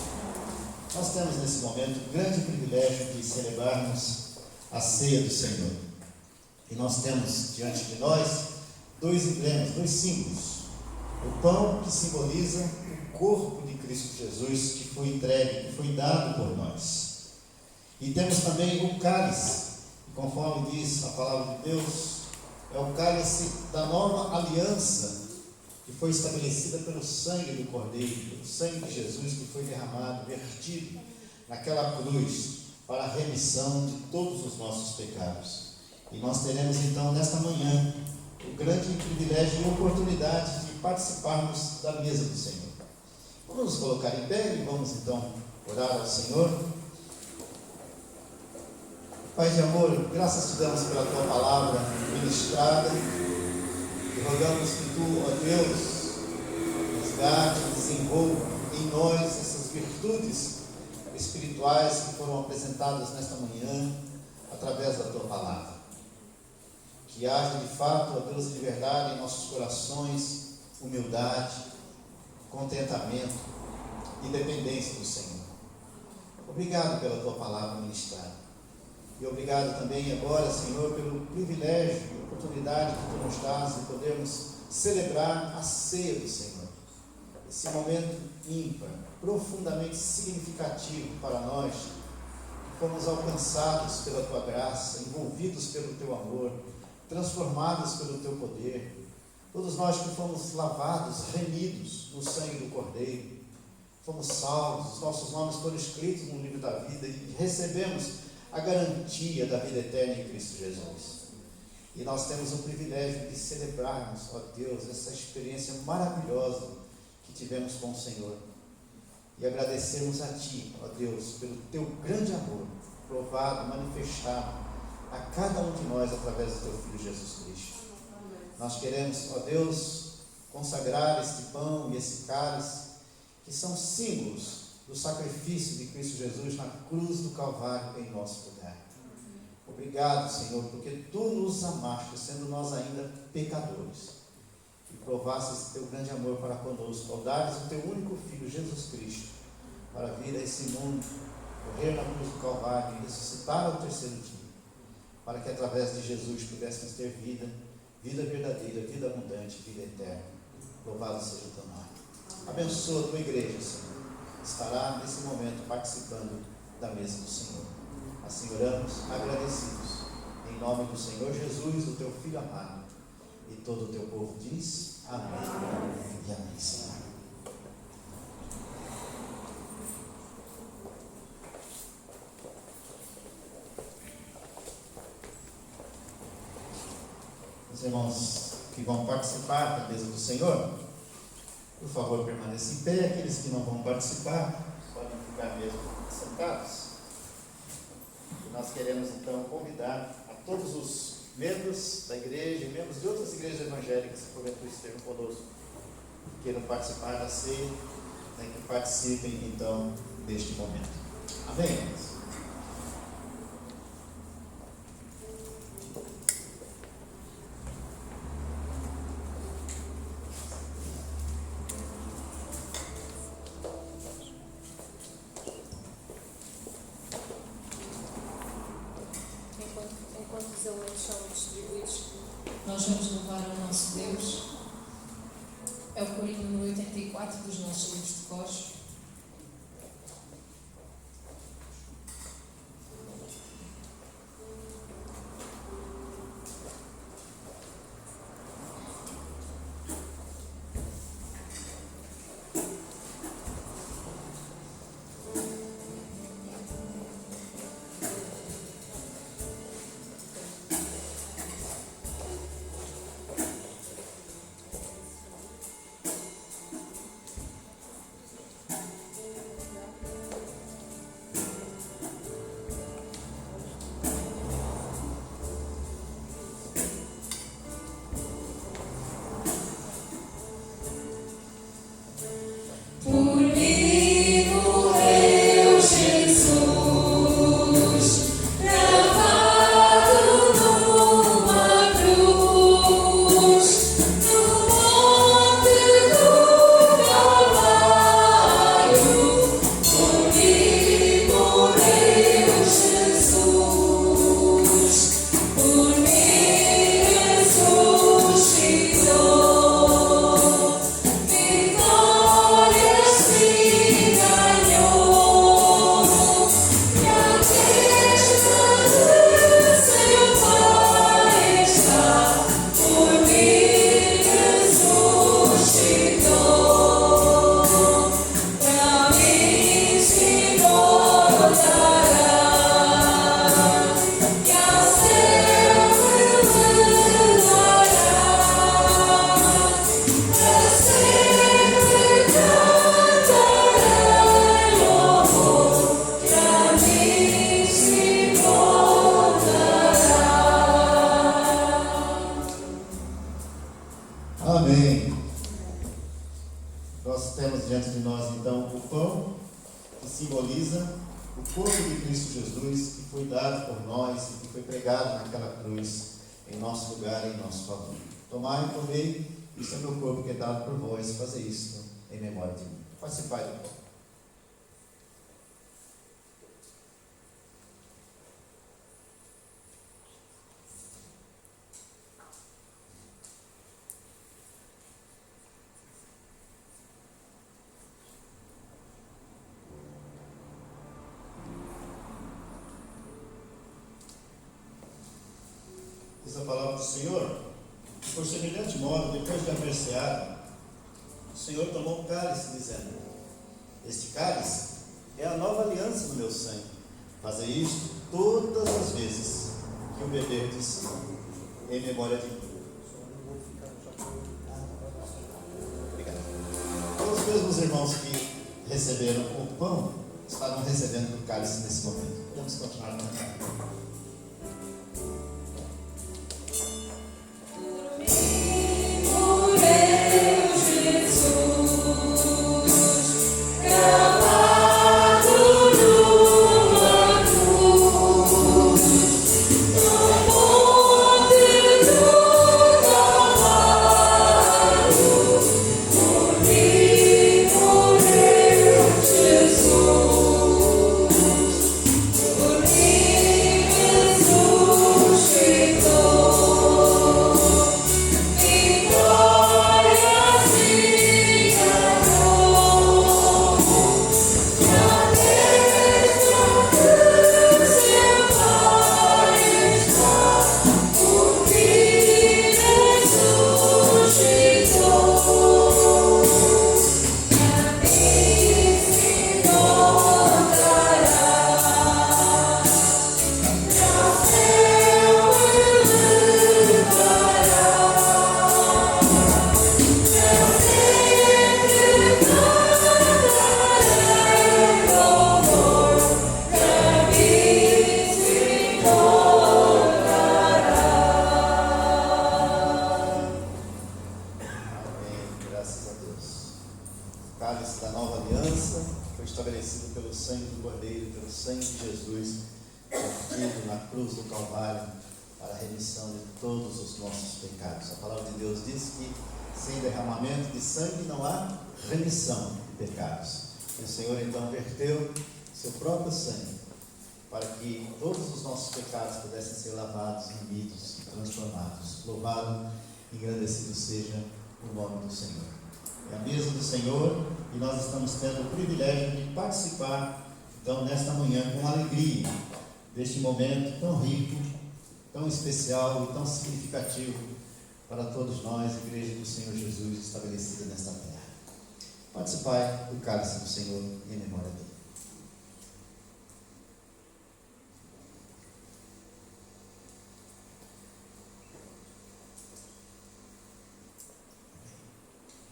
Nós temos nesse momento o grande privilégio de celebrarmos a ceia do Senhor. E nós temos diante de nós dois emblemas, dois símbolos. O pão, que simboliza o corpo de Cristo Jesus, que foi entregue, que foi dado por nós. E temos também o cálice, que, conforme diz a palavra de Deus, é o cálice da nova aliança, que foi estabelecida pelo sangue do Cordeiro, pelo sangue de Jesus, que foi derramado, vertido naquela cruz, para a remissão de todos os nossos pecados. E nós teremos então nesta manhã o grande privilégio e oportunidade de participarmos da mesa do Senhor. Vamos nos colocar em pé e vamos então orar ao Senhor. Pai de amor, graças te damos pela tua palavra ministrada e rogamos que tu, ó Deus, resgate e desenvolva em nós essas virtudes espirituais que foram apresentadas nesta manhã através da tua palavra. Que haja de fato, ó Deus de verdade, em nossos corações humildade, contentamento e dependência do Senhor. Obrigado pela tua palavra ministrada. E obrigado também agora, Senhor, pelo privilégio e oportunidade que tu nos dás de podermos celebrar a ceia do Senhor. Esse momento ímpar, profundamente significativo para nós, que fomos alcançados pela tua graça, envolvidos pelo teu amor, transformados pelo teu poder. Todos nós que fomos lavados, remidos no sangue do Cordeiro, fomos salvos, os nossos nomes foram escritos no livro da vida e recebemos a garantia da vida eterna em Cristo Jesus. E nós temos o privilégio de celebrarmos, ó Deus, essa experiência maravilhosa que tivemos com o Senhor. E agradecermos a Ti, ó Deus, pelo Teu grande amor, provado, manifestado a cada um de nós através do Teu Filho Jesus Cristo. Nós queremos, ó Deus, consagrar este pão e esse cálice, que são símbolos do sacrifício de Cristo Jesus na cruz do Calvário em nosso lugar. Obrigado, Senhor, porque Tu nos amaste, sendo nós ainda pecadores, e provaste esse Teu grande amor para conosco, ao dares o Teu único Filho, Jesus Cristo, para vir a esse mundo, morrer na cruz do Calvário e ressuscitar ao terceiro dia, para que através de Jesus pudéssemos ter vida verdadeira, vida abundante, vida eterna. Louvado seja o Teu nome. Abençoa a Tua igreja, Senhor. Estará nesse momento participando da mesa do Senhor. Assim oramos, agradecidos, em nome do Senhor Jesus, o Teu Filho amado, e todo o Teu povo diz amém e amém, Senhor. Os irmãos que vão participar da mesa do Senhor, por favor, permaneçam em pé. Aqueles que não vão participar podem ficar mesmo sentados. E nós queremos então convidar a todos os membros da igreja e membros de outras igrejas evangélicas que porventura estejam conosco, que queiram participar da ceia, que participem então deste momento. Amém, irmãos? Enquanto os elementos são distribuídos, nós vamos louvar ao nosso Deus. É o corinho número 84 dos nossos livros de cores. Amém. Nós temos diante de nós então o pão, que simboliza o corpo de Cristo Jesus, que foi dado por nós e que foi pregado naquela cruz em nosso lugar e em nosso favor. Tomai e comei, isso é meu corpo que é dado por vós, fazer isto em memória de mim. Participai do pão. Diz a palavra do Senhor, que por semelhante modo, depois de haver ceado, o Senhor tomou um cálice, dizendo: este cálice é a nova aliança no meu sangue. Fazei isto todas as vezes que o beberdes em memória de mim. Obrigado. Os mesmos irmãos que receberam o pão estavam recebendo o cálice nesse momento. Vamos continuar cantando. Jesus. cruz do Calvário para a remissão de todos os nossos pecados. A palavra de Deus diz que sem derramamento de sangue não há remissão de pecados. E o Senhor então verteu seu próprio sangue para que todos os nossos pecados pudessem ser lavados, remidos, transformados. Louvado e agradecido seja o nome do Senhor. É a mesa do Senhor e nós estamos tendo o privilégio de participar, então, nesta manhã, com alegria, deste momento tão rico, tão especial e tão significativo para todos nós, Igreja do Senhor Jesus, estabelecida nesta terra. Participai do cálice do Senhor em memória dele.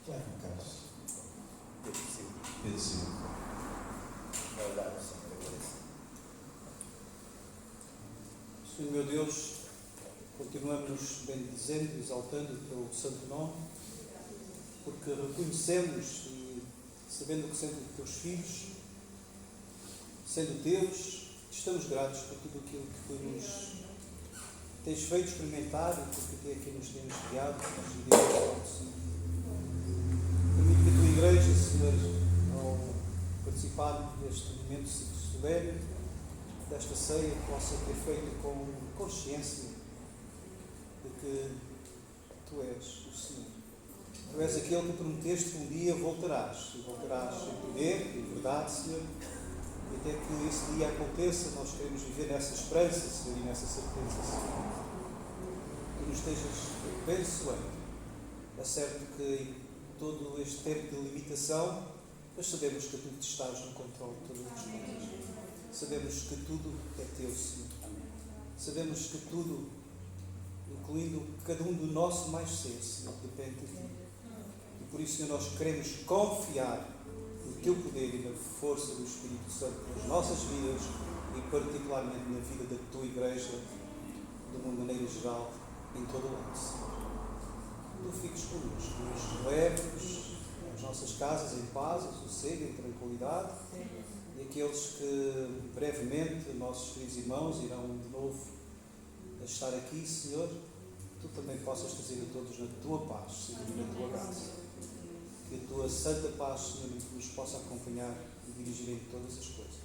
Tiago Carlos. Pedro Silva. Senhor meu Deus, continuamos bendizendo e exaltando o teu santo nome, porque reconhecemos e sabendo que sendo teus filhos, sendo teus, estamos gratos por tudo aquilo que tu nos tens feito experimentar e porque até aqui nos tens guiado, nos dirigido, Senhor. Permite que a tua igreja, Senhor, ao participar deste momento solene, desta ceia, possa ter feito com consciência de que tu és o Senhor. Tu és aquele que prometeste que um dia voltarás, e voltarás em poder, em verdade, Senhor, e até que esse dia aconteça, nós queremos viver nessa esperança, Senhor, e nessa certeza, Senhor. Que nos estejas abençoando. É certo que em todo este tempo de limitação, nós sabemos que tu estás no controle de todas as coisas. Sabemos que tudo é teu, Senhor. Sabemos que tudo, incluindo cada um do nosso mais ser, Senhor, depende de ti. E por isso, Senhor, nós queremos confiar no teu poder e na força do Espírito Santo nas nossas vidas e particularmente na vida da tua igreja, de uma maneira geral, em todo o lado, Senhor. Tu fiques connosco, nos leves às nossas casas em paz, em sossego, em tranquilidade. E aqueles que brevemente, nossos queridos irmãos, irão de novo estar aqui, Senhor, tu também possas trazer a todos na tua paz, Senhor, e na tua graça. Que a tua santa paz, Senhor, nos possa acompanhar e dirigir em todas as coisas.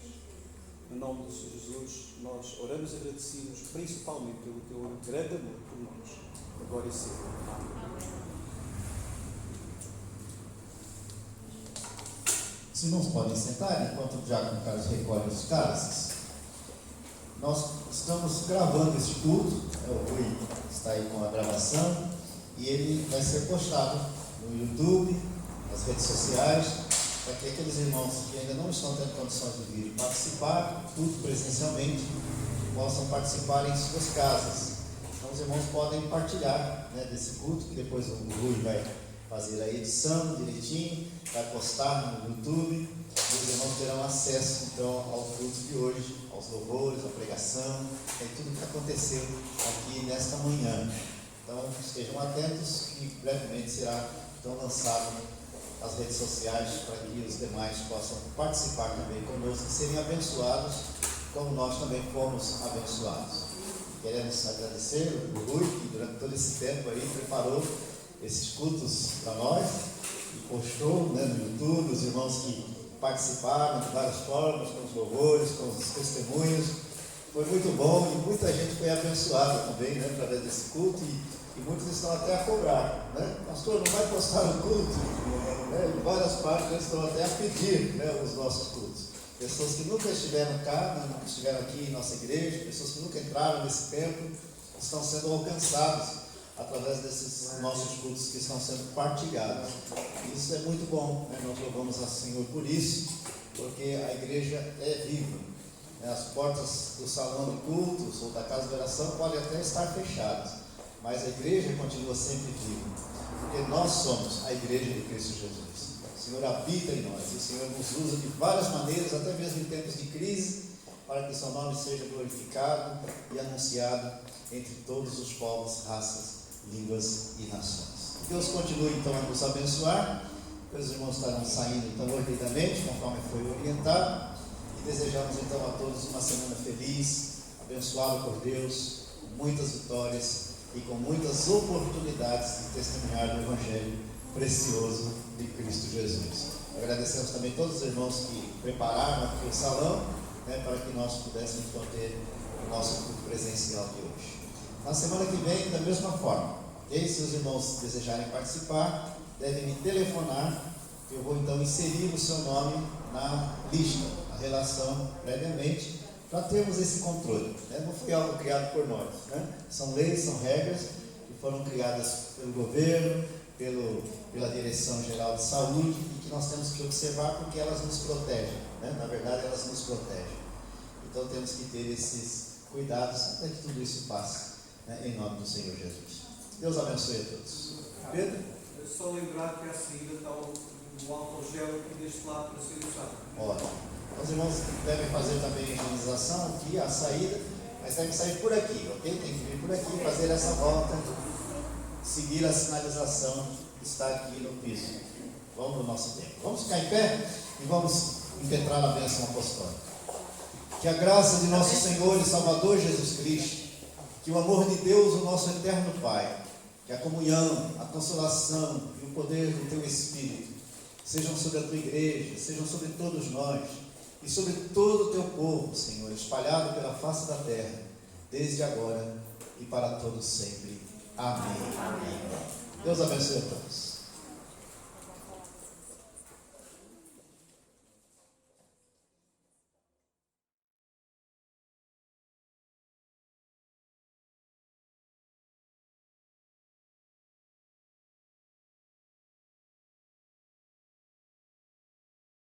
No nome do Senhor Jesus, nós oramos agradecidos, principalmente pelo teu grande amor por nós, agora e sempre. Amém. Os irmãos podem sentar enquanto o Diácono Carlos recolhe os cálices. Nós estamos gravando esse culto, o Rui está aí com a gravação, e ele vai ser postado no YouTube, nas redes sociais, para que aqueles irmãos que ainda não estão tendo condições de vir participar, tudo presencialmente, possam participar em suas casas. Então os irmãos podem partilhar, né, desse culto, que depois o Rui vai fazer a edição direitinho, vai postar no YouTube, e os irmãos terão acesso então ao culto de hoje, aos louvores, à pregação, e tudo que aconteceu aqui nesta manhã. Então estejam atentos, que brevemente será então lançado nas redes sociais para que os demais possam participar também conosco e serem abençoados, como nós também fomos abençoados. Queremos agradecer o Rui, que durante todo esse tempo aí preparou esses cultos para nós e postou, né, no YouTube, os irmãos que participaram de várias formas, com os louvores, com os testemunhos. Foi muito bom e muita gente foi abençoada também, né, através desse culto, e muitos estão até a cobrar, né? Pastor, não vai postar o culto? Né? Em várias partes eles estão até a pedir, né, os nossos cultos. Pessoas que nunca estiveram cá, não estiveram aqui em nossa igreja, pessoas que nunca entraram nesse templo, estão sendo alcançados através desses nossos cultos que estão sendo partilhados. Isso é muito bom, né? Nós louvamos ao Senhor por isso, porque a igreja é viva. As portas do salão de cultos ou da casa de oração podem até estar fechadas, mas a igreja continua sempre viva, porque nós somos a igreja de Cristo Jesus. O Senhor habita em nós, e o Senhor nos usa de várias maneiras, até mesmo em tempos de crise, para que o seu nome seja glorificado e anunciado entre todos os povos, raças, línguas e nações. Deus continue então a nos abençoar. Os irmãos estarão saindo então ordinariamente, conforme foi orientado, e desejamos então a todos uma semana feliz, abençoada. abençoado por Deus, com muitas vitórias e com muitas oportunidades de testemunhar o Evangelho precioso de Cristo Jesus. Agradecemos também todos os irmãos que prepararam aqui o salão, né, para que nós pudéssemos então ter o nosso culto presencial de hoje. Na semana que vem, da mesma forma, e se os irmãos desejarem participar, devem me telefonar, que eu vou então inserir o seu nome na lista, na relação previamente, para termos esse controle, né? Não foi algo criado por nós, né? São leis, são regras que foram criadas pelo governo, pela Direção Geral de Saúde, e que nós temos que observar porque elas nos protegem, né? Na verdade, elas nos protegem. Então temos que ter esses cuidados até que tudo isso passe, né? Em nome do Senhor Jesus. Deus abençoe a todos. Pedro? É só lembrar que à saída está o álcool gel aqui deste lado para ser usado. Ótimo. Os irmãos devem fazer também a higienização aqui, a saída, mas devem sair por aqui, ok? Tem que vir por aqui, fazer essa volta, seguir a sinalização que está aqui no piso. Vamos no nosso tempo. Vamos ficar em pé e vamos impetrar a bênção apostólica. Que a graça de nosso Senhor e Salvador Jesus Cristo, que o amor de Deus, o nosso eterno Pai, que a comunhão, a consolação e o poder do Teu Espírito sejam sobre a Tua igreja, sejam sobre todos nós e sobre todo o Teu povo, Senhor, espalhado pela face da terra, desde agora e para todos sempre. Amém. Amém. Deus abençoe a todos.